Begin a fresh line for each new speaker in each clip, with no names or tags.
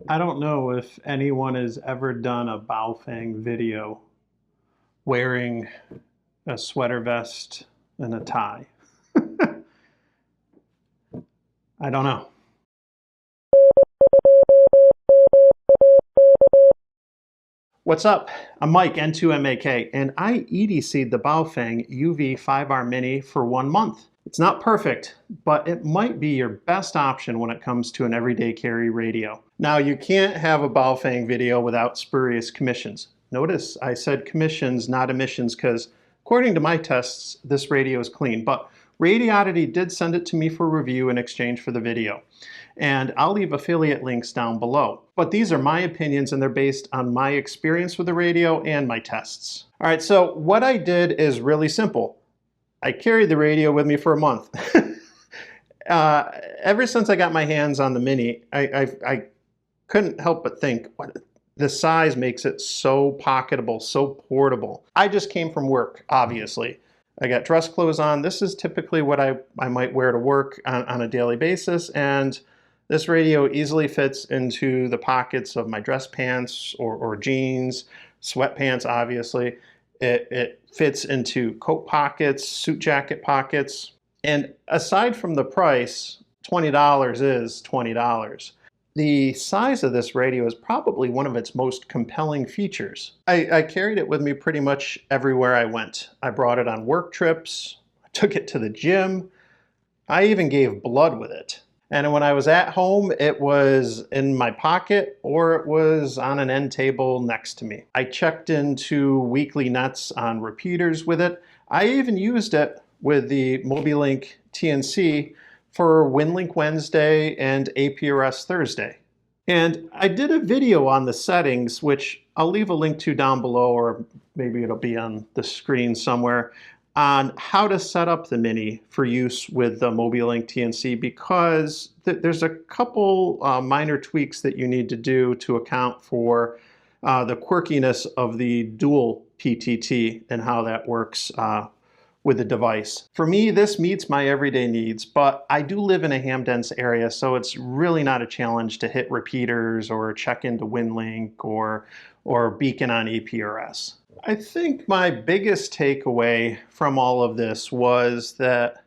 I don't know if anyone has ever done a Baofeng video wearing a sweater vest and a tie. I don't know. What's up? I'm Mike, N2MAK, and I EDC'd the Baofeng UV-5R Mini for 1 month. It's not perfect, but it might be your best option when it comes to an everyday carry radio. Now, you can't have a Baofeng video without spurious commissions. Notice I said commissions, not emissions, because according to my tests, this radio is clean, but Radioddity did send it to me for review in exchange for the video. And I'll leave affiliate links down below. But these are my opinions and they're based on my experience with the radio and my tests. All right, so what I did is really simple. I carried the radio with me for a month. Ever since I got my hands on the Mini, I couldn't help but think, the size makes it so pocketable, so portable. I just came from work, obviously. I got dress clothes on. This is typically what I might wear to work on a daily basis, and this radio easily fits into the pockets of my dress pants or jeans, sweatpants, obviously. It fits into coat pockets, suit jacket pockets. And aside from the price, $20 is $20. The size of this radio is probably one of its most compelling features. I carried it with me pretty much everywhere I went. I brought it on work trips, I took it to the gym, I even gave blood with it. And when I was at home, it was in my pocket or it was on an end table next to me. I checked into weekly nets on repeaters with it. I even used it with the MobiLink TNC for WinLink Wednesday and APRS Thursday. And I did a video on the settings, which I'll leave a link to down below, or maybe it'll be on the screen somewhere, on how to set up the Mini for use with the MobiLink TNC, because there's a couple minor tweaks that you need to do to account for the quirkiness of the dual PTT and how that works with the device. For me, this meets my everyday needs, but I do live in a ham-dense area, so it's really not a challenge to hit repeaters or check into WinLink or beacon on APRS. I think my biggest takeaway from all of this was that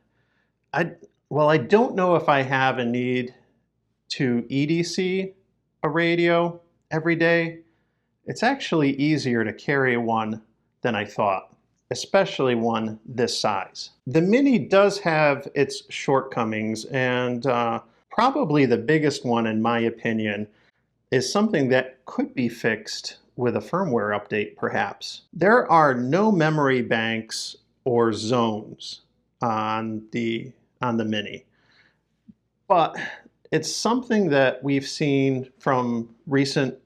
I don't know if I have a need to EDC a radio every day. It's actually easier to carry one than I thought, especially one this size. The Mini does have its shortcomings, and probably the biggest one, in my opinion, is something that could be fixed with a firmware update, perhaps. There are no memory banks or zones on the Mini, but it's something that we've seen from recent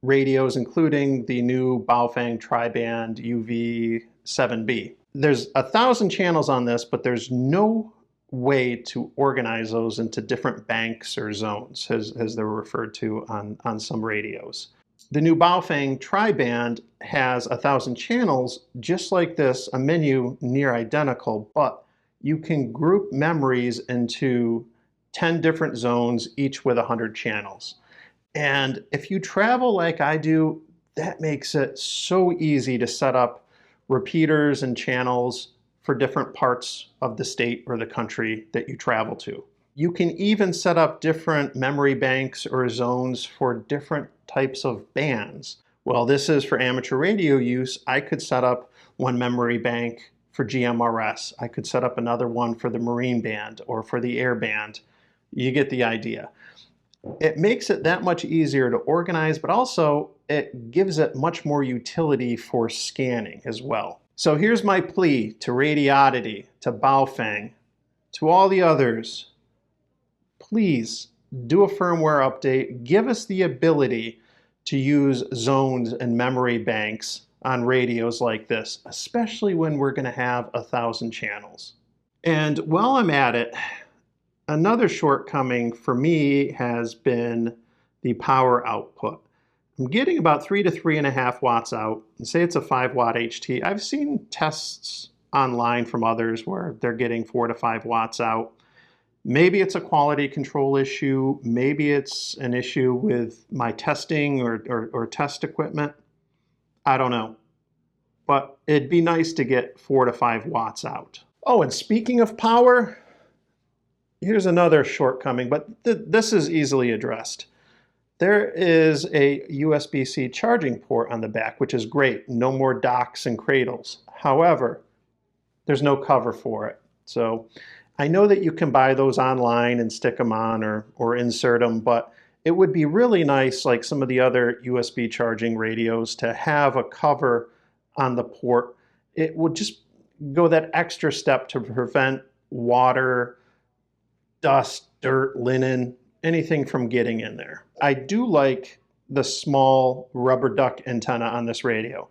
radios, including the new Baofeng tri-band UV-7B. There's 1,000 channels on this, but there's no way to organize those into different banks or zones, as they're referred to on some radios. The new Baofeng tri-band has 1,000 channels, just like this, a menu near identical, but you can group memories into 10 different zones, each with 100 channels. And if you travel like I do, that makes it so easy to set up repeaters and channels for different parts of the state or the country that you travel to. You can even set up different memory banks or zones for different types of bands. Well, this is for amateur radio use. I could set up one memory bank for GMRS. I could set up another one for the Marine band or for the Air band. You get the idea. It makes it that much easier to organize, but also it gives it much more utility for scanning as well. So here's my plea to Radioddity, to Baofeng, to all the others. Please do a firmware update. Give us the ability to use zones and memory banks on radios like this, especially when we're going to have 1,000 channels. And while I'm at it, another shortcoming for me has been the power output. I'm getting about 3 to 3.5 watts out, and say it's a 5-watt HT. I've seen tests online from others where they're getting 4 to 5 watts out. Maybe it's a quality control issue. Maybe it's an issue with my testing or test equipment. I don't know. But it'd be nice to get 4 to 5 watts out. Oh, and speaking of power, here's another shortcoming, but this is easily addressed. There is a USB-C charging port on the back, which is great. No more docks and cradles. However, there's no cover for it. So I know that you can buy those online and stick them on or insert them, but it would be really nice, like some of the other USB charging radios, to have a cover on the port. It would just go that extra step to prevent water, dust, dirt, linen, anything from getting in there. I do like the small rubber duck antenna on this radio.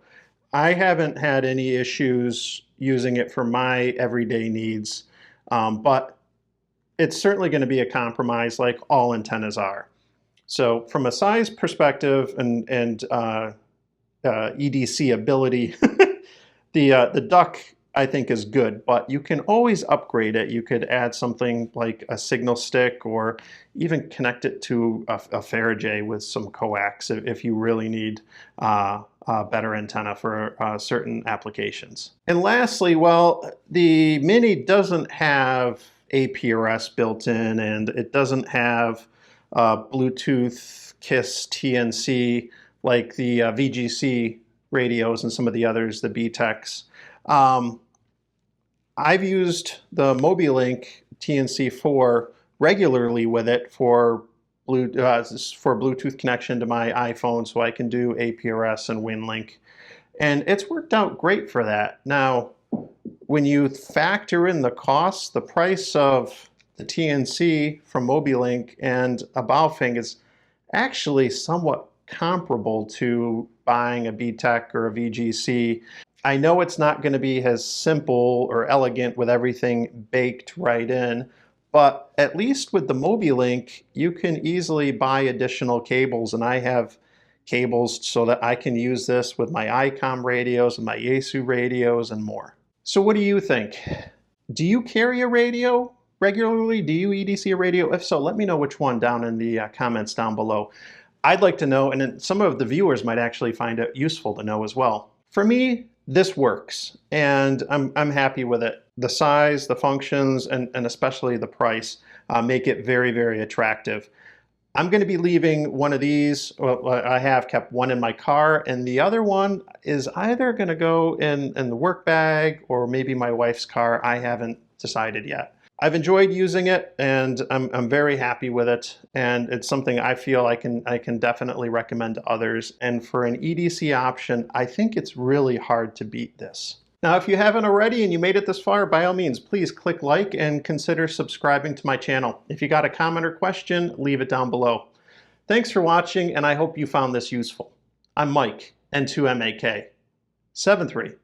I haven't had any issues using it for my everyday needs, but it's certainly going to be a compromise like all antennas are. So from a size perspective and EDC ability, the duck I think is good, but you can always upgrade it. You could add something like a signal stick or even connect it to a Fara-J with some coax if you really need a better antenna for certain applications. And lastly, well, the Mini doesn't have APRS built in, and it doesn't have Bluetooth KISS TNC like the VGC radios and some of the others, the BTECs. I've used the Mobilink TNC4 regularly with it for Bluetooth connection to my iPhone, so I can do APRS and WinLink, and it's worked out great for that. Now, when you factor in the cost, the price of the TNC from Mobilink and a Baofeng is actually somewhat comparable to buying a BTEC or a VGC. I know it's not going to be as simple or elegant with everything baked right in, but at least with the Mobilink, you can easily buy additional cables, and I have cables so that I can use this with my ICOM radios and my Yaesu radios and more. So what do you think? Do you carry a radio regularly? Do you EDC a radio? If so, let me know which one down in the comments down below. I'd like to know, and then some of the viewers might actually find it useful to know as well. For me, this works, and I'm happy with it. The size, the functions, and especially the price make it very, very attractive. I'm going to be leaving one of these. Well, I have kept one in my car, and the other one is either going to go in the work bag or maybe my wife's car. I haven't decided yet. I've enjoyed using it, and I'm very happy with it, and it's something I feel I can definitely recommend to others. And for an EDC option, I think it's really hard to beat this. Now, if you haven't already and you made it this far, by all means, please click like and consider subscribing to my channel. If you got a comment or question, leave it down below. Thanks for watching, and I hope you found this useful. I'm Mike, N2MAK. 73.